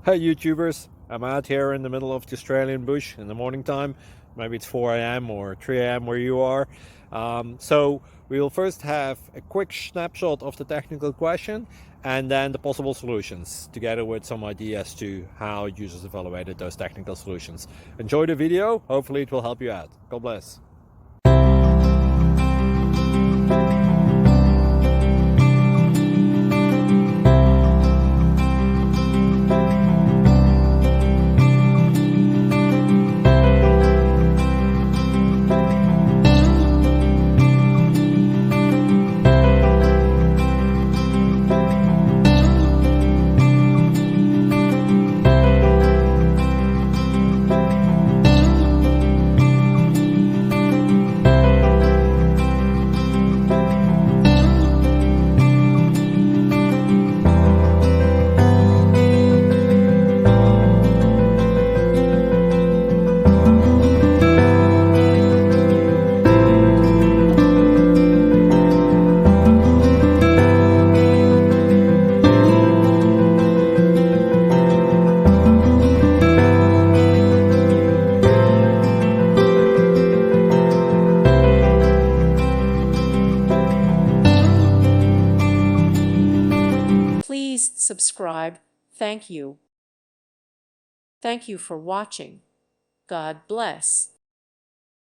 Hey YouTubers, I'm out here in the middle of the Australian bush in the morning time. Maybe it's 4 a.m. or 3 a.m. where you are. So we will first have a quick snapshot of the technical question and then the possible solutions, together with some ideas to how users evaluated those technical solutions. Enjoy the video, hopefully it will help you out. God bless. Please subscribe. Thank you. Thank you for watching. God bless.